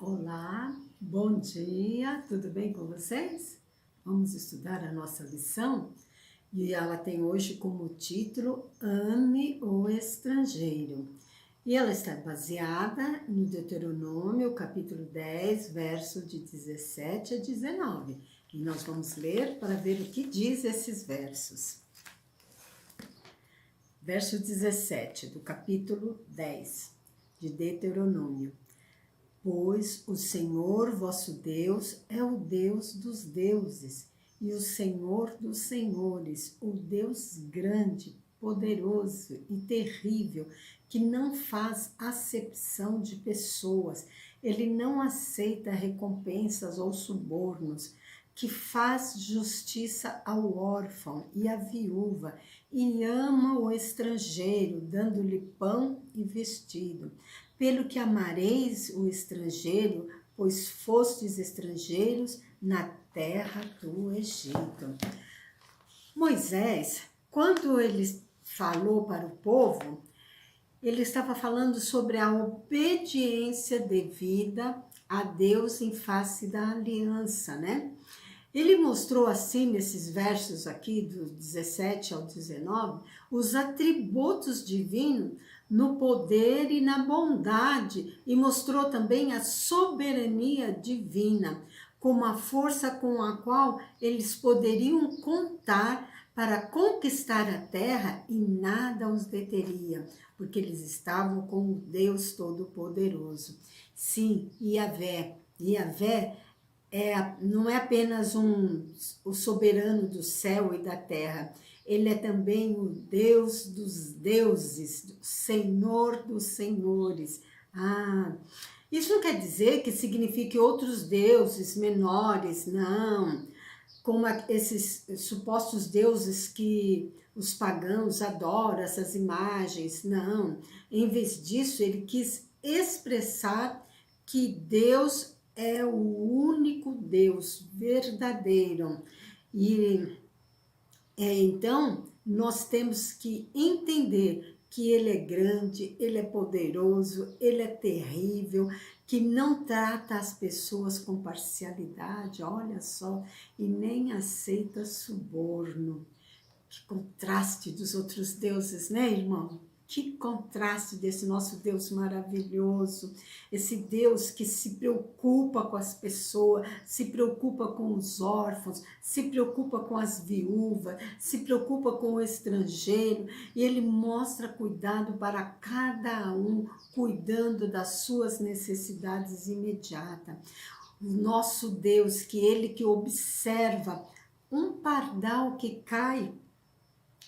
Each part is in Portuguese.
Olá, bom dia, tudo bem com vocês? Vamos estudar a nossa lição e ela tem hoje como título Ame o Estrangeiro. E ela está baseada no Deuteronômio, capítulo 10, verso de 17 a 19. E nós vamos ler para ver o que diz esses versos. Verso 17 do capítulo 10 de Deuteronômio. Pois o Senhor vosso Deus é o Deus dos deuses e o Senhor dos senhores, o Deus grande, poderoso e terrível, que não faz acepção de pessoas, ele não aceita recompensas ou subornos, que faz justiça ao órfão e à viúva e ama o estrangeiro, dando-lhe pão e vestido. Pelo que amareis o estrangeiro, pois fostes estrangeiros na terra do Egito. Moisés, quando ele falou para o povo, ele estava falando sobre a obediência devida a Deus em face da aliança, né? Ele mostrou assim, nesses versos aqui, do 17 ao 19, os atributos divinos no poder e na bondade, e mostrou também a soberania divina, como a força com a qual eles poderiam contar para conquistar a terra e nada os deteria, porque eles estavam com o Deus Todo-Poderoso. Sim, Yahvé não é apenas o soberano do céu e da terra, ele é também o Deus dos deuses, o Senhor dos senhores. Isso não quer dizer que signifique outros deuses menores, não, como esses supostos deuses que os pagãos adoram, essas imagens, não. Em vez disso, ele quis expressar que Deus é o único Deus verdadeiro. E então nós temos que entender que Ele é grande, Ele é poderoso, Ele é terrível, que não trata as pessoas com parcialidade, olha só, e nem aceita suborno. Que contraste dos outros deuses, né, irmão? Que contraste desse nosso Deus maravilhoso, esse Deus que se preocupa com as pessoas, se preocupa com os órfãos, se preocupa com as viúvas, se preocupa com o estrangeiro, e ele mostra cuidado para cada um, cuidando das suas necessidades imediatas. O nosso Deus, ele que observa um pardal que cai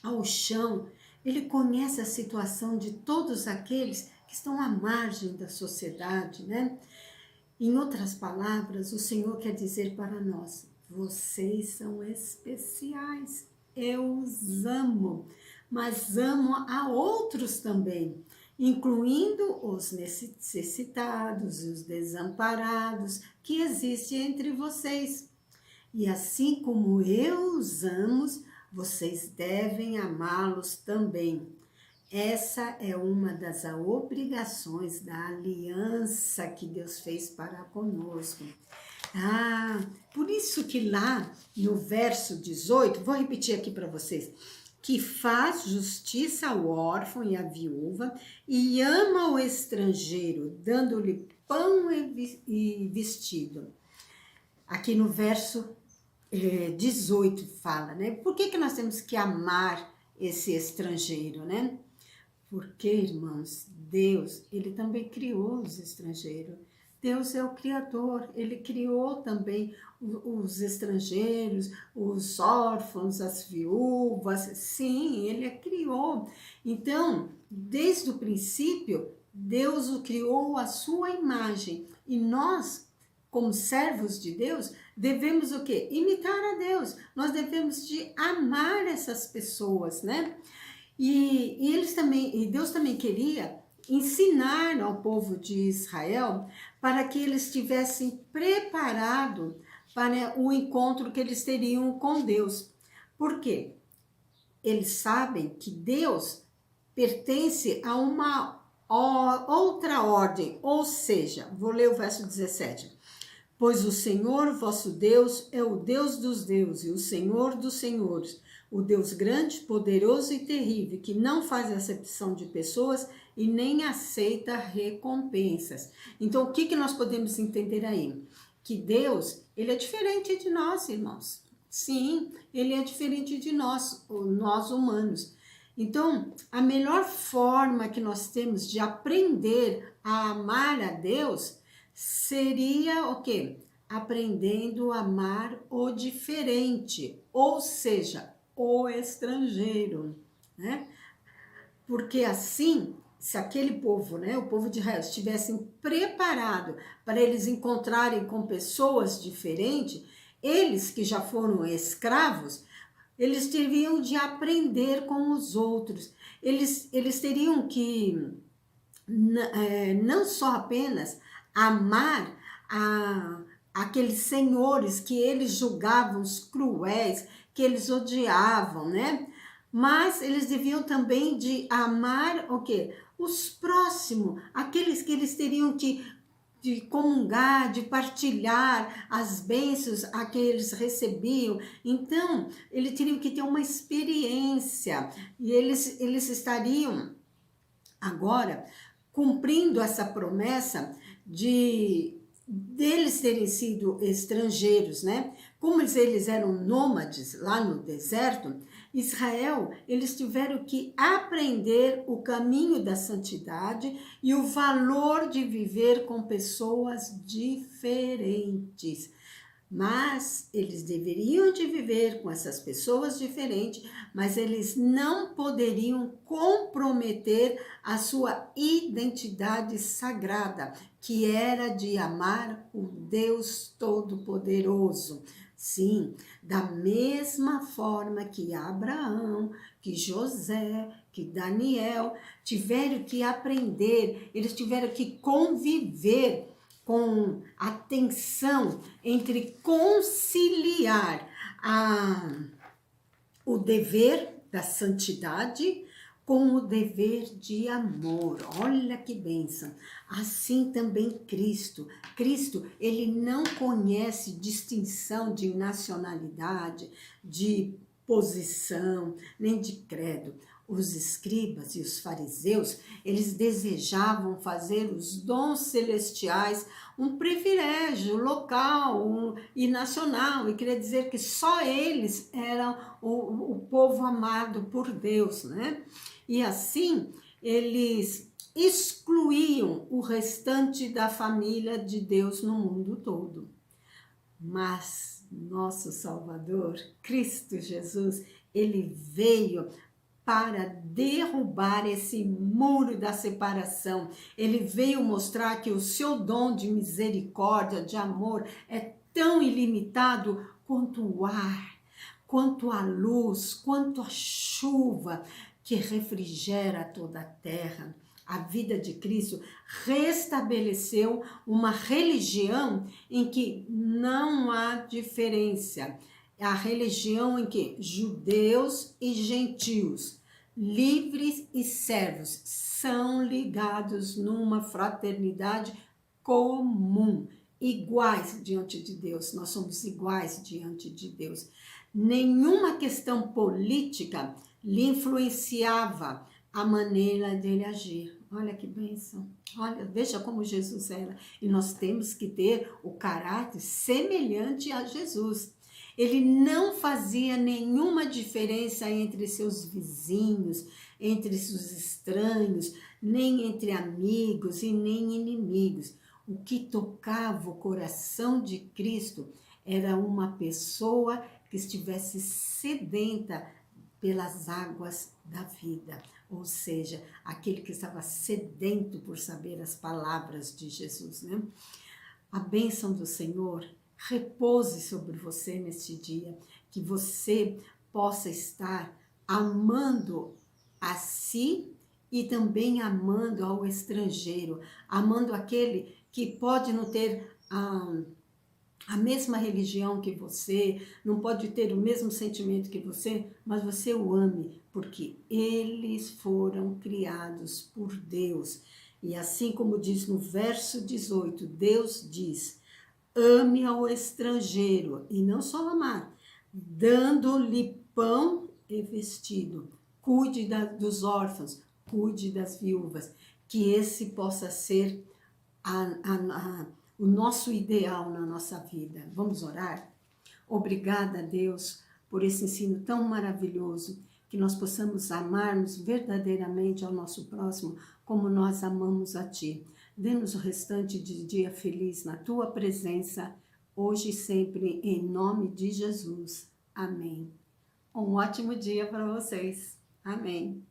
ao chão, ele conhece a situação de todos aqueles que estão à margem da sociedade, né? Em outras palavras, o Senhor quer dizer para nós: vocês são especiais, eu os amo, mas amo a outros também, incluindo os necessitados e os desamparados que existem entre vocês. E assim como eu os amo, vocês devem amá-los também. Essa é uma das obrigações da aliança que Deus fez para conosco. Por isso que lá no verso 18, vou repetir aqui para vocês, que faz justiça ao órfão e à viúva e ama o estrangeiro, dando-lhe pão e vestido. Aqui no verso 18 fala, né? Por que nós temos que amar esse estrangeiro, né? Porque, irmãos, Deus, ele também criou os estrangeiros. Deus é o Criador, ele criou também os estrangeiros, os órfãos, as viúvas, sim, ele criou. Então, desde o princípio, Deus o criou à sua imagem, e nós, como servos de Deus, devemos o quê? Imitar a Deus. Nós devemos de amar essas pessoas, né? E Deus também queria ensinar ao povo de Israel para que eles estivessem preparados para o encontro que eles teriam com Deus. Por quê? Eles sabem que Deus pertence a uma outra ordem, ou seja, vou ler o verso 17. Pois o Senhor vosso Deus é o Deus dos deuses, e o Senhor dos senhores, o Deus grande, poderoso e terrível, que não faz acepção de pessoas e nem aceita recompensas. Então, o que nós podemos entender aí? Que Deus, ele é diferente de nós, irmãos. Sim, ele é diferente de nós humanos. Então, a melhor forma que nós temos de aprender a amar a Deus seria o quê? Aprendendo a amar o diferente, ou seja, o estrangeiro, né? Porque assim, se aquele povo, né, o povo de Israel, estivessem preparado para eles encontrarem com pessoas diferentes, eles que já foram escravos, eles teriam de aprender com os outros. Eles teriam que não só apenas amar aqueles senhores que eles julgavam os cruéis, que eles odiavam, né? Mas eles deviam também de amar o quê? Os próximos, aqueles que eles teriam de comungar, de partilhar as bênçãos a que eles recebiam. Então, eles teriam que ter uma experiência e eles estariam agora cumprindo essa promessa deles terem sido estrangeiros, né? Como eles eram nômades lá no deserto, Israel, eles tiveram que aprender o caminho da santidade e o valor de viver com pessoas diferentes. Mas eles deveriam de viver com essas pessoas diferentes, mas eles não poderiam comprometer a sua identidade sagrada, que era de amar o Deus Todo-Poderoso. Sim, da mesma forma que Abraão, que José, que Daniel tiveram que aprender, eles tiveram que conviver com a tensão entre conciliar o dever da santidade com o dever de amor. Olha que bênção! Assim também Cristo. Cristo, ele não conhece distinção de nacionalidade, de posição, nem de credo. Os escribas e os fariseus, eles desejavam fazer os dons celestiais um privilégio local e nacional, e queria dizer que só eles eram o povo amado por Deus, né? E assim, eles excluíam o restante da família de Deus no mundo todo. Mas nosso Salvador, Cristo Jesus, ele veio para derrubar esse muro da separação. Ele veio mostrar que o seu dom de misericórdia, de amor, é tão ilimitado quanto o ar, quanto a luz, quanto a chuva que refrigera toda a terra. A vida de Cristo restabeleceu uma religião em que não há diferença. A religião em que judeus e gentios, livres e servos, são ligados numa fraternidade comum, iguais diante de Deus. Nós somos iguais diante de Deus. Nenhuma questão política lhe influenciava a maneira dele agir. Olha que bênção. Olha, veja como Jesus era. E nós temos que ter o caráter semelhante a Jesus. Ele não fazia nenhuma diferença entre seus vizinhos, entre seus estranhos, nem entre amigos e nem inimigos. O que tocava o coração de Cristo era uma pessoa que estivesse sedenta pelas águas da vida, ou seja, aquele que estava sedento por saber as palavras de Jesus, né? A bênção do Senhor repouse sobre você neste dia, que você possa estar amando a si e também amando ao estrangeiro, amando aquele que pode não ter a mesma religião que você, não pode ter o mesmo sentimento que você, mas você o ame, porque eles foram criados por Deus. E assim como diz no verso 18, Deus diz: ame ao estrangeiro, e não só amar, dando-lhe pão e vestido. Cuide dos órfãos, cuide das viúvas, que esse possa ser o nosso ideal na nossa vida. Vamos orar? Obrigada, Deus, por esse ensino tão maravilhoso, que nós possamos amarmos verdadeiramente ao nosso próximo como nós amamos a Ti. Dê-nos o restante de dia feliz na Tua presença, hoje e sempre, em nome de Jesus. Amém. Um ótimo dia para vocês. Amém.